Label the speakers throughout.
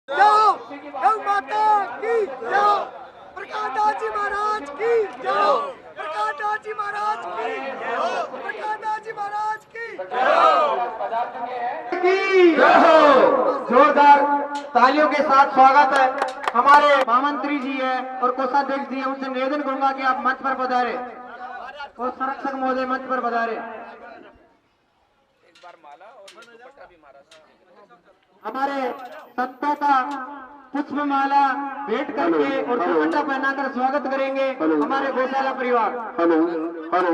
Speaker 1: गौ माता की जय। प्रकाश दास जी महाराज की जय। प्रकाश दास जी महाराज की जय। प्रकाश दास जी महाराज की
Speaker 2: जय। जोरदार तालियों के साथ स्वागत है। हमारे महामंत्री जी है और कोषाध्यक्ष जी है, उनसे निवेदन करूंगा कि आप मंच पर पधारे और संरक्षक महोदय मंच पर पधारे। हमारे संतों का पुष्पमाला भेंट करके और दुपट्टा पहनाकर स्वागत करेंगे हमारे गौशाला परिवार।
Speaker 3: हेलो हेलो,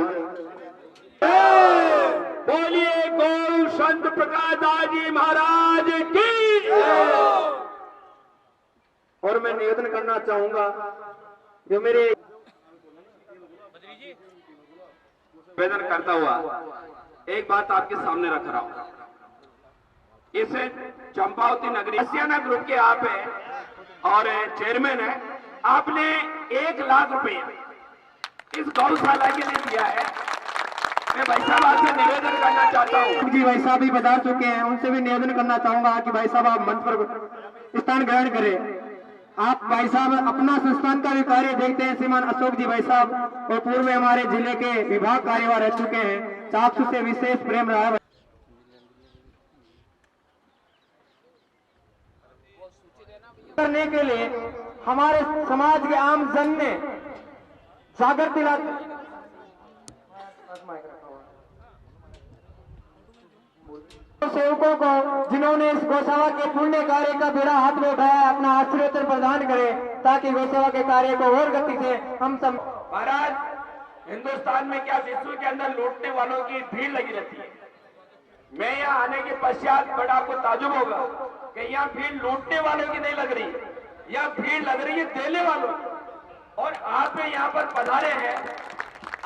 Speaker 3: बोलिए गौ संत प्रकाश दास जी महाराज की।
Speaker 2: और मैं निवेदन करना चाहूंगा जो मेरे
Speaker 3: निवेदन करता हुआ एक बात आपके सामने रख रहा हूं। इस चंपावती नगरी आसियाना ग्रुप के आप हैं और चेयरमैन है। आपने 1 लाख रुपए इस गौशाला के लिए दिया है। मैं भाई साहब आपसे निवेदन करना चाहता हूँ।
Speaker 2: जी भाई साहब भी पधार चुके हैं, उनसे भी निवेदन करना चाहूंगा कि भाई साहब आप मंच पर स्थान ग्रहण करें। आप भाई साहब अपना संस्थान का भी कार्य देखते हैं। श्रीमान अशोक जी भाई साहब और पूर्व में हमारे जिले के विभाग कार्यवाह रह चुके हैं। चाक्षु से विशेष प्रेम रहा है। करने के लिए हमारे समाज के आम जन ने सागर तिलक सेवकों को, जिन्होंने इस गौशाला के पुण्य कार्य का बेड़ा हाथ में उठाया, अपना आशीर्वाद प्रदान करें ताकि गौशाला के कार्य को और गति से हम सब।
Speaker 3: महाराज, हिंदुस्तान में क्या विश्व के अंदर लूटने वालों की भीड़ लगी रहती है। मैं यहाँ आने के पश्चात बड़ा आपको ताजुब होगा कि यहाँ भीड़ लूटने वालों की नहीं लग रही, यहाँ भीड़ लग रही है देने वालों की। और आप यहाँ पर पधारे हैं,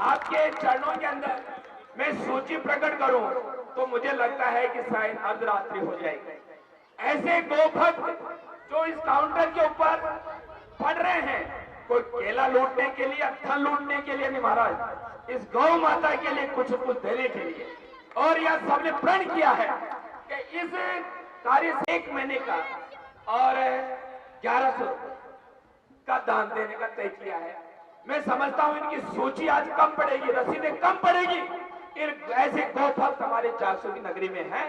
Speaker 3: आपके चरणों के अंदर मैं सूची प्रकट करूं तो मुझे लगता है कि शायद अर्धरात्रि हो जाएगी। ऐसे गोभक्त जो इस काउंटर के ऊपर पड़ रहे हैं, कोई केला लूटने के लिए, धन लूटने के लिए नहीं महाराज, इस गौ माता के लिए कुछ देने के लिए। और यह सबने प्रण किया है कि इस कार्य से 1 महीने का और 1100 का दान देने का तय किया है। मैं समझता हूं इनकी सूची आज कम पड़ेगी, रसीदें कम पड़ेगी। ऐसे गौभक्त हमारे चाक्षु की नगरी में है।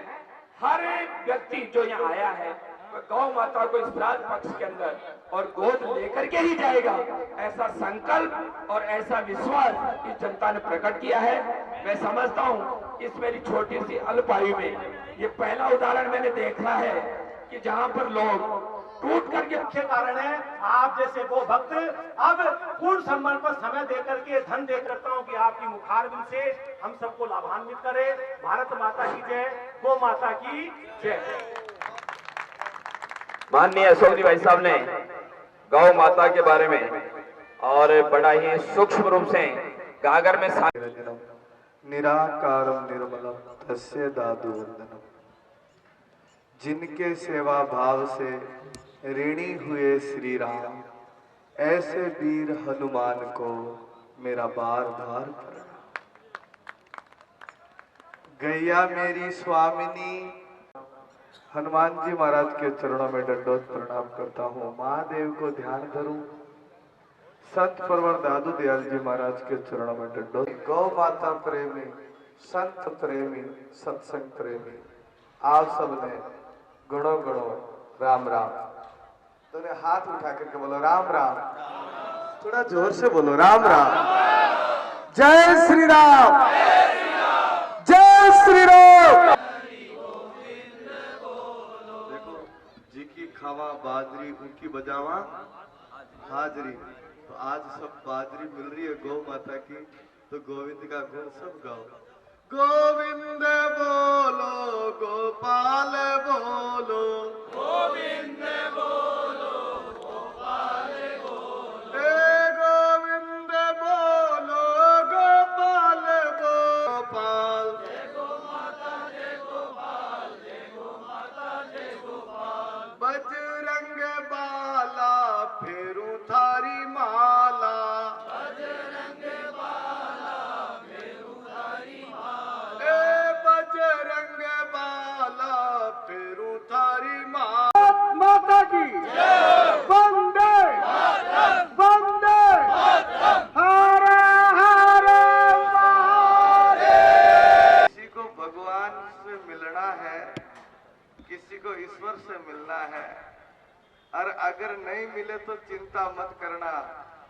Speaker 3: हर व्यक्ति जो यहाँ आया है वह गौ माता को इस श्राद्ध पक्ष के अंदर और गोद लेकर के ही जाएगा, ऐसा संकल्प और ऐसा विश्वास इस जनता ने प्रकट किया है। मैं समझता हूँ इस मेरी छोटी सी अल्पायु में ये पहला उदाहरण मैंने देखा है कि जहाँ पर लोग टूट करके
Speaker 4: मुख्य कारण है आप जैसे वो भक्त अब पूर्ण सम्मान पर समय देकर के धन दे करता हूँ कि आपकी मुखारबिंद से हम सबको लाभान्वित करे। भारत माता की जय, गौ माता की जय।
Speaker 3: माननीय अशोक जी भाई साहब ने गौ माता के बारे में और बड़ा ही सूक्ष्म रूप से गागर में
Speaker 5: निराकारम निर्मलम तस्य दादु वंदनम। जिनके सेवा भाव से ऋणी हुए श्री राम, ऐसे वीर हनुमान को मेरा बार बार प्रणाम। गैया मेरी स्वामिनी, हनुमान जी महाराज के चरणों में दंडोत प्रणाम करता हूँ। महादेव को ध्यान धरूं, संत प्रवर दादू दयाल जी महाराज के चरणों में दंडोत। गौ माता प्रेमी, संत प्रेमी, सत्संग प्रेमी, आप सबने गुणों गुणों राम राम। तो हाथ उठा करके बोलो राम राम, थोड़ा जोर से बोलो राम राम। जय श्री राम, जय श्री राम। देखो जी की खावा बाजरी, उनकी बजावा हाजरी। तो आज सब बाजरी मिल रही है गौ माता की, तो गोविंद का गुण सब गाओ। गोविंद बोलो, गोपाल बोलो, गोविंद बोलो, गोपाल बोलो, गोविंद बोलो, गोपाल गोपाल। जय गो माता, जय गोपाल, जय गो माता, जय गोपाल। बजरंग बाला फेरू थारी माला, बजरंग बाला फेरू थारी माला, बजरंग बाला फेरू थारी माला।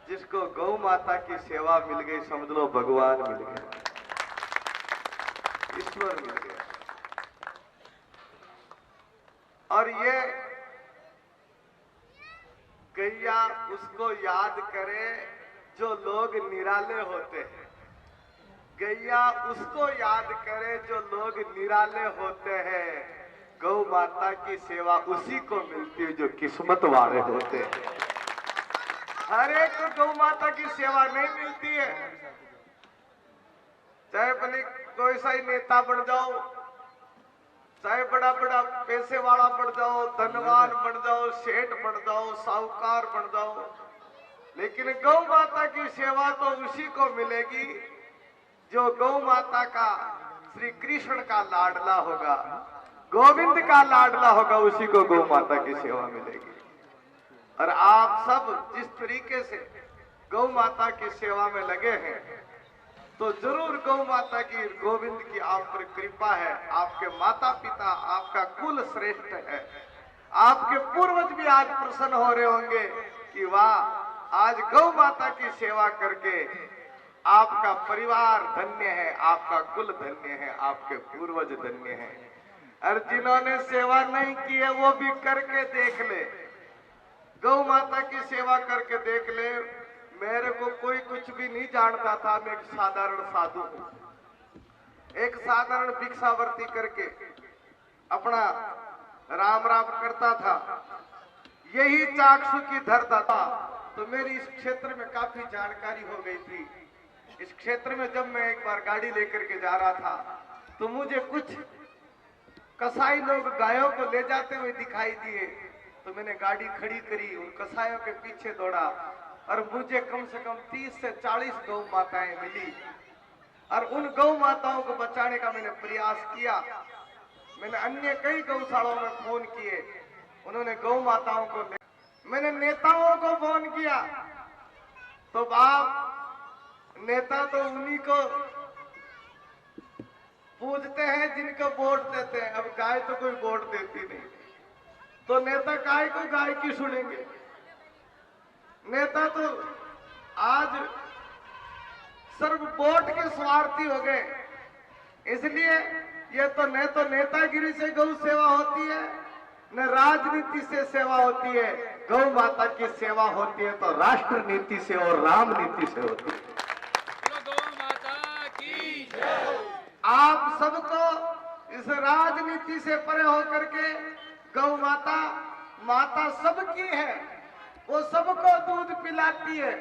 Speaker 5: जिसको गौ माता की सेवा मिल गई, समझ लो भगवान मिल गया, ईश्वर मिल गया। और ये गैया उसको याद करे जो लोग निराले होते हैं, गैया उसको याद करे जो लोग निराले होते हैं। गौ माता की सेवा उसी को मिलती है जो किस्मत वाले होते हैं। हर एक को गौ माता की सेवा नहीं मिलती है। चाहे भले कोई सा ही नेता बन जाओ, चाहे बड़ा बड़ा पैसे वाला बन जाओ, धनवान बन जाओ, सेठ बन जाओ, साहूकार बन जाओ, लेकिन गौ माता की सेवा तो उसी को मिलेगी जो गौ माता का, श्री कृष्ण का लाडला होगा, गोविंद का लाडला होगा, उसी को गौ माता की सेवा मिलेगी। और आप सब जिस तरीके से गौ माता की सेवा में लगे हैं, तो जरूर गौ माता की, गोविंद की आप पर कृपा है। आपके माता पिता, आपका कुल श्रेष्ठ है। आपके पूर्वज भी आज प्रसन्न हो रहे होंगे कि वाह, आज गौ माता की सेवा करके आपका परिवार धन्य है, आपका कुल धन्य है, आपके पूर्वज धन्य है। और जिन्होंने सेवा नहीं की है वो भी करके देख ले, गौ माता की सेवा करके देख ले। मेरे को कोई कुछ भी नहीं जानता था, मैं एक साधारण साधु हूँ, एक साधारण भिक्षावर्ती करके अपना राम राम करता था, यही चाक्षु की धरता था। तो मेरी इस क्षेत्र में काफी जानकारी हो गई थी। इस क्षेत्र में जब मैं एक बार गाड़ी लेकर के जा रहा था, तो मुझे कुछ कसाई लोग गायों को ले जाते हुए दिखाई दिए। तो मैंने गाड़ी खड़ी करी, उन कसाईयों के पीछे दौड़ा, और मुझे कम से कम 30 से 40 गौ माताएं मिली। और उन गौ माताओं को बचाने का मैंने प्रयास किया। मैंने अन्य कई गौशालाओं में फोन किए, उन्होंने गौ माताओं को मैंने नेताओं को फोन किया, तो बाप नेता तो उन्हीं को पूछते हैं जिनको वोट देते हैं। अब गाय तो कोई वोट देती नहीं, तो नेता गाय को गाय की सुनेंगे। नेता तो आज सर्व वोट के स्वार्थी हो गए। इसलिए ये तो नेतागिरी से गौ सेवा होती है, न राजनीति से सेवा होती है। गौ माता की सेवा होती है तो राष्ट्र नीति से और राम नीति से होती है।
Speaker 6: गौ माता की जय।
Speaker 5: आप सबको इस राजनीति से परे होकर के गौ माता, माता सबकी है, वो सबको दूध पिलाती है,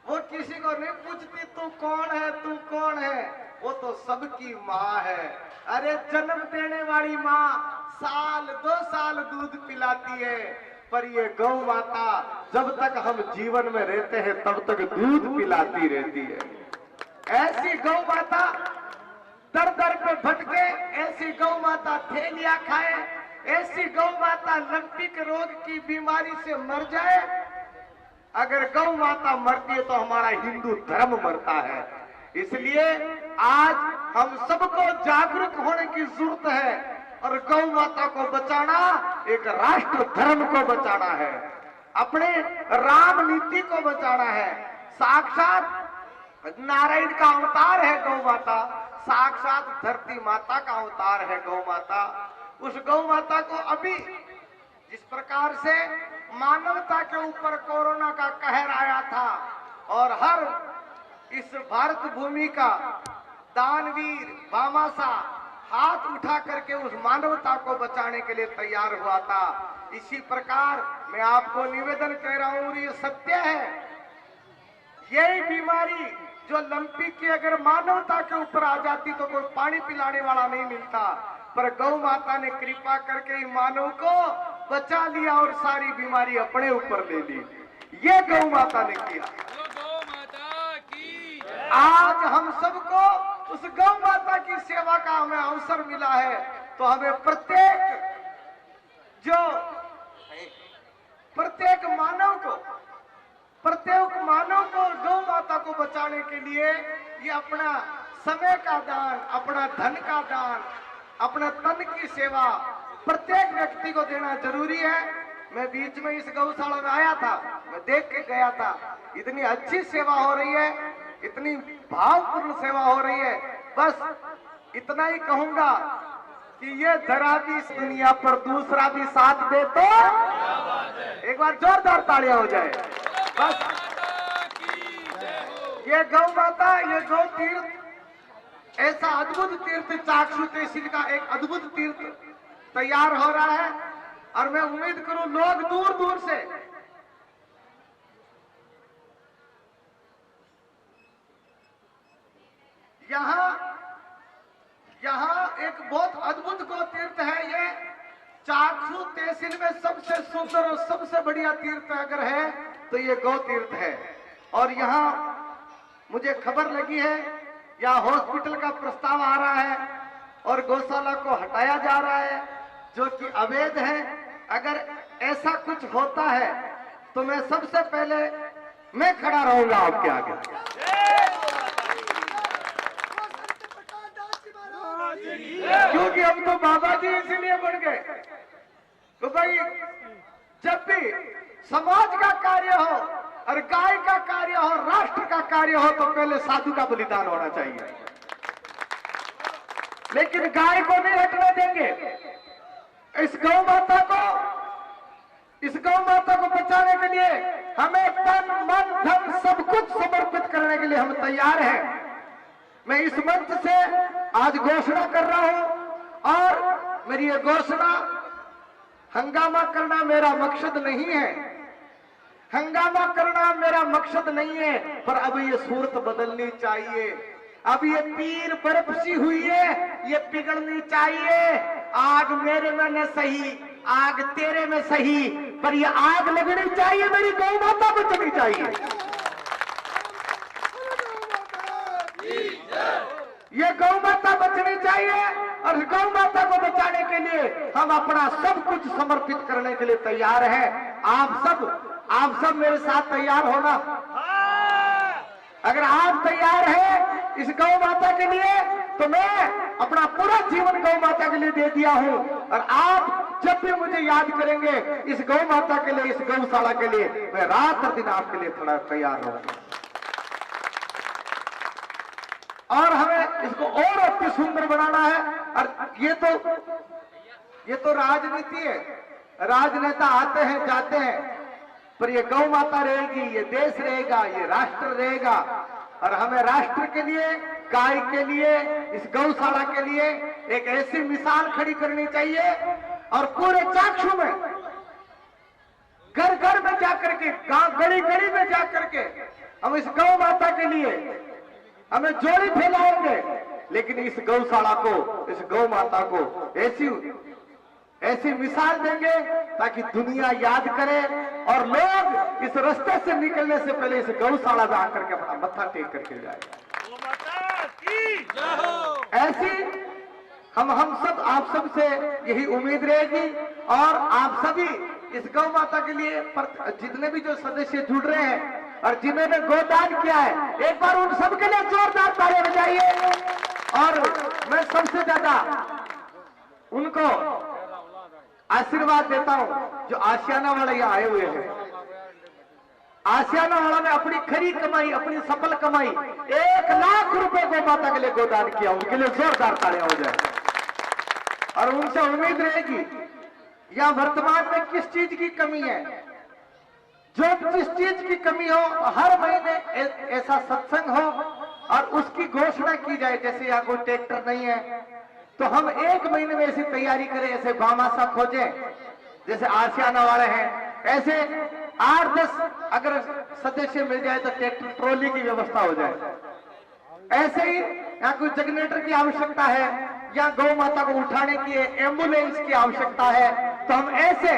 Speaker 5: वो किसी को नहीं पूछती तू कौन है, तू कौन है, वो तो सबकी माँ है। अरे जन्म देने वाली माँ साल 2 साल दूध पिलाती है, पर ये गौ माता जब तक हम जीवन में रहते हैं तब तक दूध पिलाती रहती है। ऐसी गौ माता दर दर पे भटके, ऐसी गौ माता थैलियां खाए, ऐसी गौ माता लंपिक रोग की बीमारी से मर जाए। अगर गौ माता मरती है तो हमारा हिंदू धर्म मरता है। इसलिए आज हम सबको जागरूक होने की जरूरत है, और गौ माता को बचाना एक राष्ट्र धर्म को बचाना है, अपने राम नीति को बचाना है। साक्षात नारायण का अवतार है गौ माता, साक्षात धरती माता का अवतार है गौ माता। उस गौ माता को अभी जिस प्रकार से मानवता के ऊपर कोरोना का कहर आया था, और हर इस भारत भूमि का दानवीर भामासा हाथ उठा करके उस मानवता को बचाने के लिए तैयार हुआ था, इसी प्रकार मैं आपको निवेदन कह रहा हूं, और ये सत्य है, यही बीमारी जो लंपी की अगर मानवता के ऊपर आ जाती तो कोई पानी पिलाने वाला नहीं मिलता, पर गौ माता ने कृपा करके मानव को बचा लिया और सारी बीमारी अपने ऊपर ले ली। ये गौ माता ने किया।
Speaker 6: गौ माता की जय।
Speaker 5: आज हम सबको उस गौ माता की सेवा का हमें अवसर मिला है, तो हमें प्रत्येक मानव को गौ माता को बचाने के लिए ये अपना समय का दान, अपना धन का दान, अपना तन की सेवा प्रत्येक व्यक्ति को देना जरूरी है। मैं बीच में इस गौशाला में आया था, मैं देख के गया था। इतनी अच्छी सेवा हो रही है, इतनी भावपूर्ण सेवा हो रही है। बस इतना ही कहूंगा कि ये धरा भी इस दुनिया पर दूसरा भी साथ दे तो एक बार जोरदार तालियां हो जाए। बस ये गौ माता, ये गौ तीर्थ, ऐसा अद्भुत तीर्थ चाक्षु तहसील का एक अद्भुत तीर्थ तैयार हो रहा है। और मैं उम्मीद करूं लोग दूर दूर से यहाँ एक बहुत अद्भुत गौ तीर्थ है। ये चाक्षु तहसील में सबसे सुंदर और सबसे बढ़िया तीर्थ अगर है तो ये गौ तीर्थ है। और यहाँ मुझे खबर लगी है, यहाँ हॉस्पिटल का प्रस्ताव आ रहा है और गौशाला को हटाया जा रहा है, जो कि अवैध है। अगर ऐसा कुछ होता है तो मैं सबसे पहले मैं खड़ा रहूंगा आपके आगे। क्योंकि हम तो बाबा जी इसीलिए बन गए तो भाई जब भी समाज का कार्य हो और गाय का कार्य हो, राष्ट्र का कार्य हो, तो पहले साधु का बलिदान होना चाहिए। लेकिन गाय को नहीं हटने देंगे। इस गौ माता को बचाने के लिए हमें तन मन धन सब कुछ समर्पित करने के लिए हम तैयार हैं। मैं इस मंच से आज घोषणा कर रहा हूं और मेरी ये घोषणा, हंगामा करना मेरा मकसद नहीं है, हंगामा करना मेरा मकसद नहीं है, पर अब ये सूरत बदलनी चाहिए। अब ये पीर बर्फ सी हुई है, ये पिघलनी चाहिए। आग मेरे में न सही, आग तेरे में सही, पर ये आग लगनी चाहिए, मेरी गौ माता बचनी चाहिए। ये गौ माता बचनी चाहिए और गौ माता को बचाने के लिए हम अपना सब कुछ समर्पित करने के लिए तैयार हैं। आप सब मेरे साथ तैयार होना। अगर आप तैयार हैं इस गौ माता के लिए, तो मैं अपना पूरा जीवन गौ माता के लिए दे दिया हूं। और आप जब भी मुझे याद करेंगे इस गौ माता के लिए, इस गौशाला के लिए, मैं रात और दिन आपके लिए थोड़ा तैयार रहूंगा। और हमें इसको और अति सुंदर बनाना है। और ये तो राजनीति है, राजनेता आते हैं जाते हैं, पर ये गौ माता रहेगी, ये देश रहेगा, ये राष्ट्र रहेगा। और हमें राष्ट्र के लिए, गाय के लिए, इस गौशाला के लिए एक ऐसी मिसाल खड़ी करनी चाहिए। और पूरे चाक्षु में घर घर में जाकर के, गांव गली गली में जाकर के हम इस गौ माता के लिए हमें जोड़ी फैलाएंगे। लेकिन इस गौशाला को, इस गौ माता को ऐसी मिसाल देंगे ताकि दुनिया याद करे और लोग इस रास्ते से निकलने से पहले इस गौशाला में आकर के अपना मत्था टेक करके जाए। ऐसी हम सब, आप सब से यही उम्मीद रहेगी। और आप सभी इस गौ माता के लिए जितने भी जो सदस्य जुड़ रहे हैं और जिन्होंने गोदान किया है, एक बार उन सबके लिए जोरदार तालियां बजाइए। और मैं सबसे ज्यादा उनको आशीर्वाद देता हूं जो आशियाना वाले यहाँ आए हुए हैं। आशियाना वाला ने अपनी खरी कमाई, अपनी सफल कमाई 1 लाख रुपए गौ माता के लिए गोदान किया। उनके लिए जोरदार तालियां हो जाए। और उनसे उम्मीद रहेगी, या वर्तमान में किस चीज की कमी है, जो जिस चीज की कमी हो हर महीने ऐसा सत्संग हो और उसकी घोषणा की जाए। जैसे यहाँ कोई ट्रैक्टर नहीं है तो हम 1 महीने में ऐसी तैयारी करें, ऐसे गौमाता खोजें जैसे आशियाना वाले हैं। ऐसे 8-10 अगर सदस्य मिल जाए तो ट्रैक्टर ट्रॉली की व्यवस्था हो जाए। ऐसे ही यहाँ कोई जनरेटर की आवश्यकता है या गौ माता को उठाने की एम्बुलेंस की आवश्यकता है, तो हम ऐसे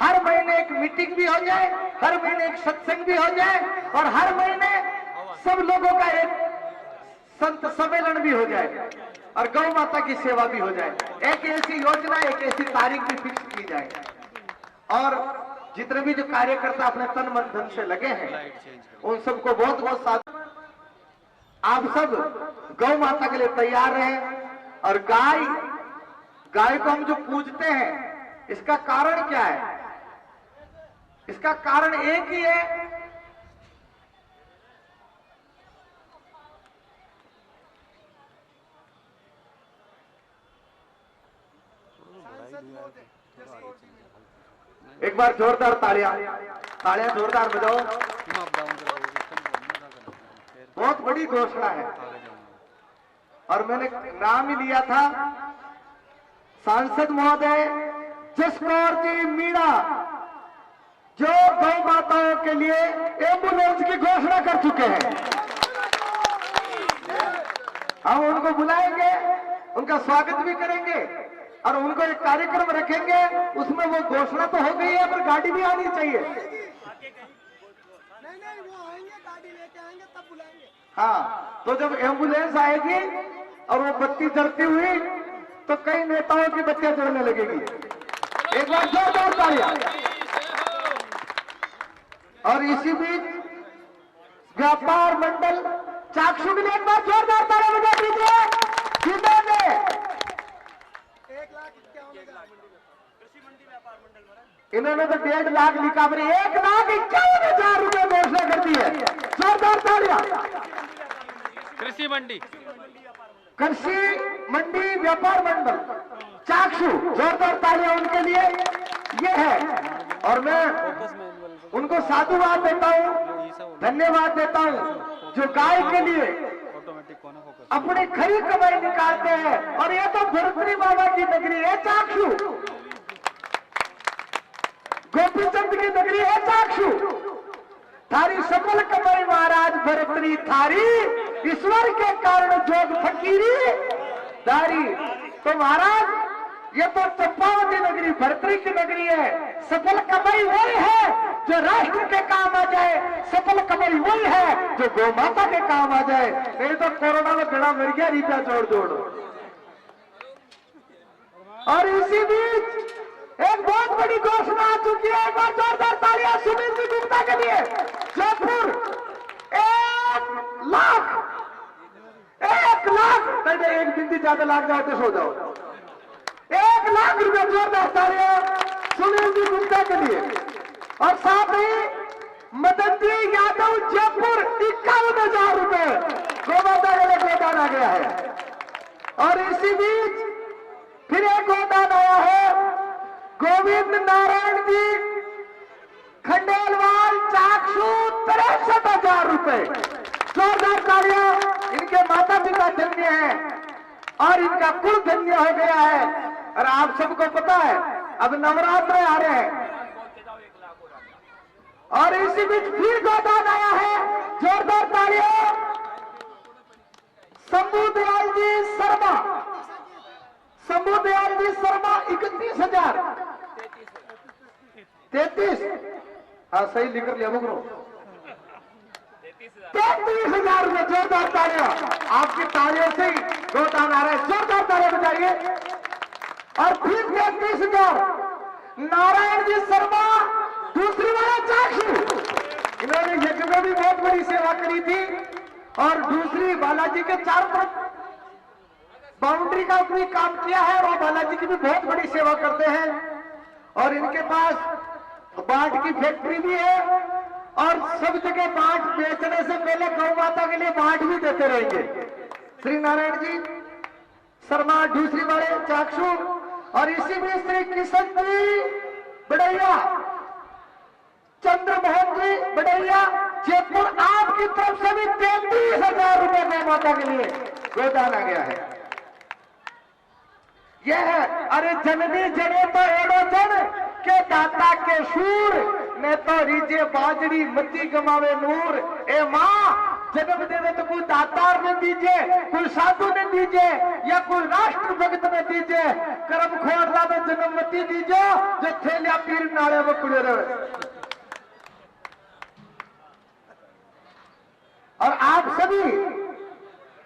Speaker 5: हर महीने एक मीटिंग भी हो जाए, हर महीने एक सत्संग भी हो जाए और हर महीने सब लोगों का एक संत सम्मेलन भी हो जाए और गौ माता की सेवा भी हो जाए। एक ऐसी योजना, एक ऐसी तारीख भी फिक्स की जाए। और जितने भी जो कार्यकर्ता अपने तन मन धन से लगे हैं उन सबको बहुत बहुत साथ। आप सब गौ माता के लिए तैयार रहें। और गाय को हम जो पूजते हैं इसका कारण क्या है? इसका कारण एक ही है, एक बार जोरदार तालियां जोरदार बजाओ। बहुत बड़ी घोषणा है और मैंने नाम ही लिया था सांसद महोदय जसकौर जी मीणा, जो गौ माताओं के लिए एम्बुलेंस की घोषणा कर चुके हैं। हम उनको बुलाएंगे, उनका स्वागत भी करेंगे और उनको एक कार्यक्रम रखेंगे, उसमें वो घोषणा तो हो गई है पर गाड़ी भी आनी चाहिए।
Speaker 1: नहीं वो आएंगे, गाड़ी लेके आएंगे तब बुलाएंगे।
Speaker 5: हाँ, तो जब एम्बुलेंस आएगी और वो बत्ती जलती हुई तो कई नेताओं की बत्तियां जलने लगेगी। एक बार जोरदार तालियां। और इसी बीच व्यापार मंडल चाक्षु के लिए एक बार जोरदार तालियां बजा दीजिए। जिन्होंने 1,51,000 इन्होंने तो 1.5 लाख लिखा, पर 1,51,000 रुपए घोषणा कर दी है। जोरदार तालियां।
Speaker 6: कृषि मंडी
Speaker 5: व्यापार मंडल चाक्षु, जोरदार तालियां उनके लिए ये है। और मैं उनको साधुवाद देता हूं, धन्यवाद देता हूं, जो गाय के लिए अपनी खरी कमाई निकालते हैं। और ये तो भरतरी बाबा की नगरी है चाक्षु, गोपीचंद की नगरी है चाक्षु। थारी सफल कमाई महाराज भरतरी थारी, ईश्वर के कारण जोग फकीरी दारी। तो महाराज ये तो चंपावती नगरी भरतरी की नगरी है। सफल कमाई वही है जो राष्ट्र के काम आ जाए, सफल कमाई वही है जो गौ माता के काम आ जाए। नहीं तो कोरोना में गड़ा मर गया रीता जोड़। और इसी बीच एक बहुत बड़ी घोषणा आ चुकी है। एक बार जोरदार तालियां सुनील जी गुप्ता के लिए। जयपुर 1 लाख पहले एक दिन भी ज्यादा लाख जाओ तो सो जाओ। 1 लाख रुपए जोरदार तालियां सुनील जी गुप्ता के लिए। और साथ ही मदन जी यादव जयपुर 51,000 रुपए गोमाता के लिए गोदान आ गया है। और इसी बीच फिर एक गोदान आया है गोविंद नारायण जी खंडेलवाल चाक्षु 63,000 रुपए। जोरदार तालियां। इनके माता पिता धन्य हैं और इनका कुल धन्य हो गया है। और आप सबको पता है अब नवरात्र आ रहे हैं और इसी बीच फिर गोदान आया है। जोरदार तालियां। शंभू दयाल जी शर्मा 31,000 33 हाँ सही लिख लिया बुकरो 33,000 रुपए। जोरदार तालियां। आपकी तालियों से ही गोदान आ रहा है। जोरदार तालियां बजाइए। और फिर 33,000 नारायण जी शर्मा दूसरी वाला चाक्षु। इन्होंने यज्ञ में भी बहुत बड़ी सेवा करी थी और दूसरी बालाजी के चारों तरफ बाउंड्री का भी काम किया है और बालाजी की भी बहुत बड़ी सेवा करते हैं। और इनके पास बाट की फैक्ट्री भी है और सब जगह बाट बेचने से पहले गौ माता के लिए बाट भी देते रहेंगे। श्री नारायण जी शर्मा दूसरी वाले चाक्षु। और इसी में श्री किशन जी बड़ैया, चंद्रमोहन जी बड़ैया जयपुर, आपकी तरफ से भी 33,000 रुपए गौ माता के लिए गोदान आ गया है। यह है अरे जननी जने तो एड़ो जन के दाता के शूर ने तो रीजे बाजड़ी मती गमावे नूर। ए माँ जन्म देवे तो कोई दातार ने दीजिए, कोई साधु ने दीजिए या कोई राष्ट्र भक्त ने दीजिए, कर्म खोरला में जन्म मती दीजिए जो थेलिया पीर नाले में कुड़े रहे। और आप सभी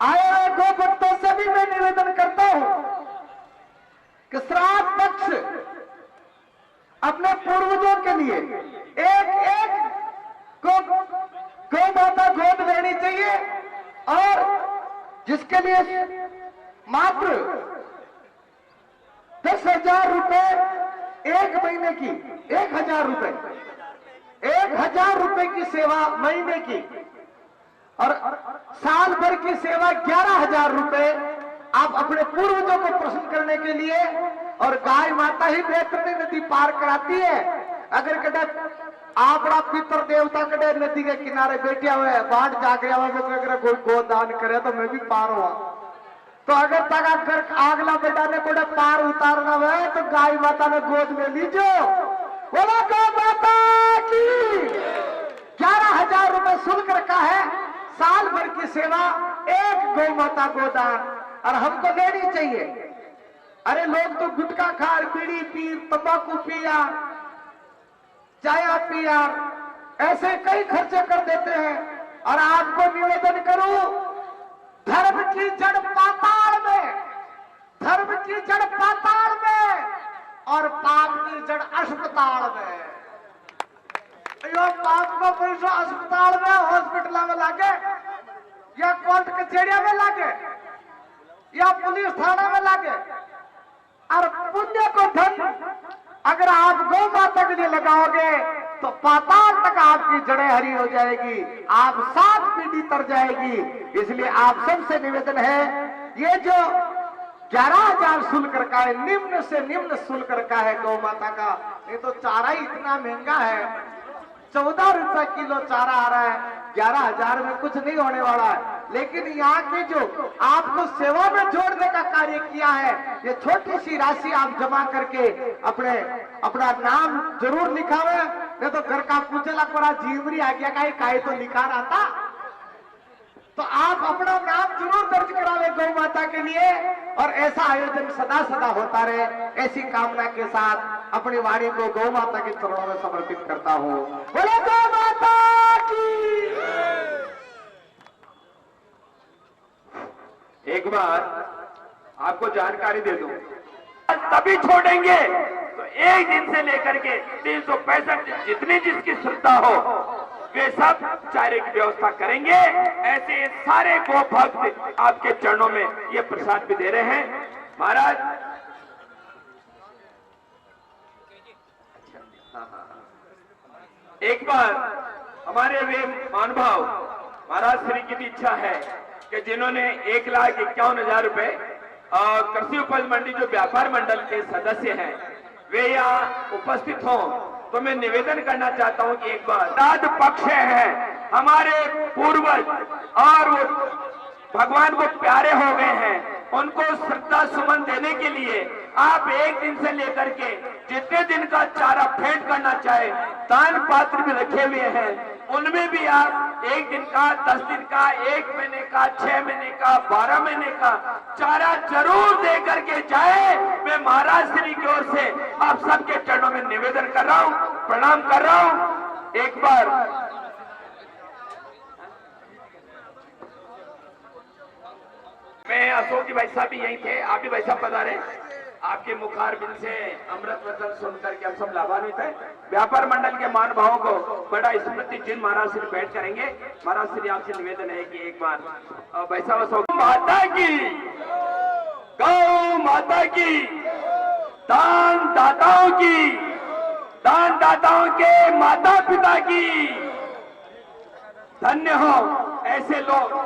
Speaker 5: आए हुए गो भक्तों से भी मैं निवेदन करता हूं कि श्राद्ध पक्ष अपने पूर्वजों के लिए एक गौ माता गोद लेनी चाहिए और जिसके लिए मात्र 10,000 रुपए एक महीने की 1,000 रुपए
Speaker 7: 1000 रुपए की सेवा महीने की और साल भर की सेवा 11,000 रुपए आप अपने पूर्वजों को प्रसन्न करने के लिए। और गाय माता ही बैतरणी नदी पार कराती है। अगर कदे आपड़ा पितर देवता कदे नदी के किनारे बैठे हुए बाट जाग रहा हुआ, अगर कोई गोदान करे तो मैं भी पार हुआ। तो अगर तक अगर आगला बेटा ने को पार उतारना है तो गाय माता ने गोद में लीजो। बोला गौ माता की 11,000 रुपए शुल्क रखा है। साल भर की सेवा, एक गौ माता गोदान, और हमको लेनी चाहिए। अरे लोग तो गुटखा खा, बीड़ी पी, तंबाकू पिया, चाय पिया, ऐसे कई खर्चे कर देते हैं। और आपको निवेदन करूं, धर्म की जड़ पाताल में, धर्म की जड़ पाताल में और पाप की जड़ अस्पताल में। यो पाप को पैसा अस्पताल में, हॉस्पिटल में लागे, या कोर्ट कचहरिया में लागे, या पुलिस थाना में लागे। और पुण्य को धन अगर आप गौ माता के लिए लगाओगे तो पाताल तक आपकी जड़ें हरी हो जाएगी, आप 7 पीढ़ी तर जाएगी। इसलिए आप सबसे निवेदन है, ये जो 11,000 शुल्क रखा है, निम्न से निम्न शुल्क रखा है गौ माता का। नहीं तो चारा ही इतना महंगा है, 14 रुपए किलो चारा आ रहा है, 11,000 में कुछ नहीं होने वाला है। लेकिन यहाँ की जो आपको सेवा में जोड़ने का कार्य किया है, ये छोटी सी राशि आप जमा करके अपना नाम जरूर लिखावे। नहीं तो घर का पूछला कोरा जीवरी आ गया का तो लिखा रहता। तो आप अपना नाम जरूर दर्ज करावे गौ माता के लिए। और ऐसा आयोजन सदा सदा होता रहे, ऐसी कामना के साथ अपनी वाणी को गौ माता के चरणों में समर्पित करता हूँ। बोले गौ माता की।
Speaker 3: एक बार आपको जानकारी दे दूं, तभी छोड़ेंगे तो एक दिन से लेकर के 365 जितनी जिसकी श्रद्धा हो वे सब चारे की व्यवस्था करेंगे। ऐसे सारे गो भक्त आपके चरणों में ये प्रसाद भी दे रहे हैं। महाराज एक बार हमारे वे महानुभाव महाराज श्री की भी इच्छा है कि जिन्होंने 1,51,000 रुपए और कृषि उपज मंडी जो व्यापार मंडल के सदस्य हैं वे यहाँ उपस्थित हों, तो मैं निवेदन करना चाहता हूं कि एक बार श्राद्ध पक्ष है, हमारे पूर्वज और वो भगवान को प्यारे हो गए हैं, उनको श्रद्धा सुमन देने के लिए आप एक दिन से लेकर के जितने दिन का चारा भेंट करना चाहे, दान पात्र भी रखे हुए हैं, उनमें भी आप 1 दिन का, 10 दिन का, 1 महीने का, 6 महीने का, 12 महीने का चारा जरूर दे करके जाए। मैं महाराज श्री की ओर से आप सबके चरणों में निवेदन कर रहा हूं, प्रणाम कर रहा हूं। एक बार मैं अशोक जी भाई साहब भी यहीं थे, आप भी भाई साहब पधारे। आपके मुखारबिंद से अमृत वचन सुनकर के हम सब लाभान्वित हैं। व्यापार मंडल के महानुभावों को बड़ा स्मृति चिन्ह महाराज श्री भेंट करेंगे। महाराज श्री आपसे निवेदन है कि एक बार भाई साहब अशोक माता की, गौ माता की, दान दाताओं की, दान दाताओं के माता पिता की धन्य हो। ऐसे लोग,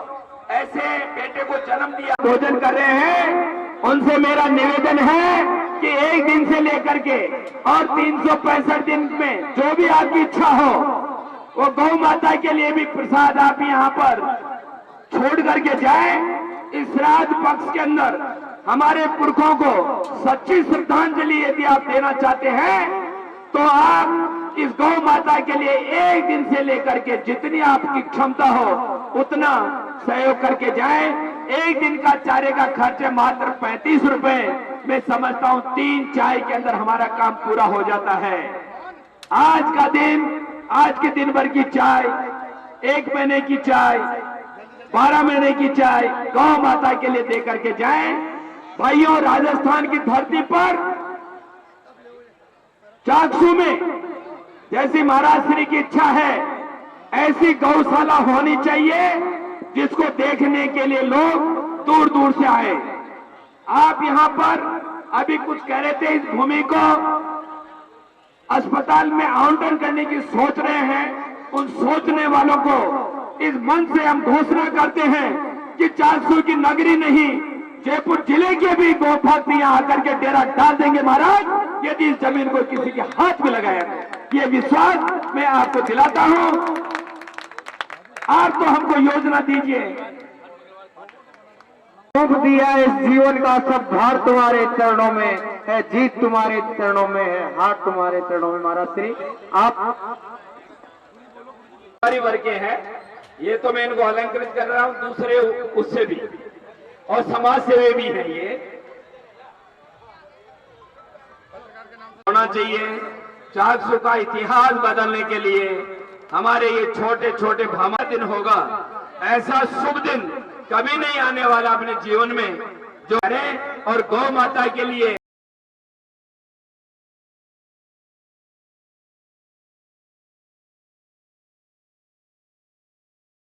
Speaker 3: ऐसे बेटे को जन्म दिया, भोजन कर रहे हैं, उनसे मेरा निवेदन है कि एक दिन से लेकर के और 365 दिन में जो भी आपकी इच्छा हो वो गौ माता के लिए भी प्रसाद आप यहाँ पर छोड़ करके जाएं। इस श्राद्ध पक्ष के अंदर हमारे पुरखों को सच्ची श्रद्धांजलि यदि आप देना चाहते हैं तो आप इस गौ माता के लिए एक दिन से लेकर के जितनी आपकी क्षमता हो उतना सहयोग करके जाएं। एक दिन का चारे का खर्च मात्र 35 रुपए, मैं समझता हूं 3 चाय के अंदर हमारा काम पूरा हो जाता है। आज का दिन, आज के दिन भर की चाय, 1 महीने की चाय, 12 महीने की चाय गौ माता के लिए दे करके जाएं। भाइयों, राजस्थान की धरती पर चाकसू में जैसी महाराज श्री की इच्छा है ऐसी गौशाला होनी चाहिए जिसको देखने के लिए लोग दूर दूर से आए। आप यहां पर अभी कुछ कह रहे थे, इस भूमि को अस्पताल में आवंटन करने की सोच रहे हैं, उन सोचने वालों को इस मंच से हम घोषणा करते हैं कि 400 की नगरी नहीं, जयपुर जिले के भी गोभक्त यहाँ आकर के डेरा डाल देंगे महाराज, यदि इस जमीन को किसी के हाथ में लगाया तो। ये विश्वास मैं आपको दिलाता हूं। आप तो हमको योजना दीजिए।
Speaker 2: सौंप दिया इस जीवन का सब भार तुम्हारे चरणों में है, जीत तुम्हारे चरणों में है, हाथ तुम्हारे चरणों में। महाराज श्री आप
Speaker 3: वर्ग के हैं, ये तो मैं इनको अलंकृत कर रहा हूं, दूसरे उससे भी और समाज सेवी भी हैं। ये होना चाहिए 400 का इतिहास बदलने के लिए। हमारे ये छोटे छोटे भामा दिन होगा, ऐसा शुभ दिन कभी नहीं आने वाला अपने जीवन में, जो करें और गौ माता के लिए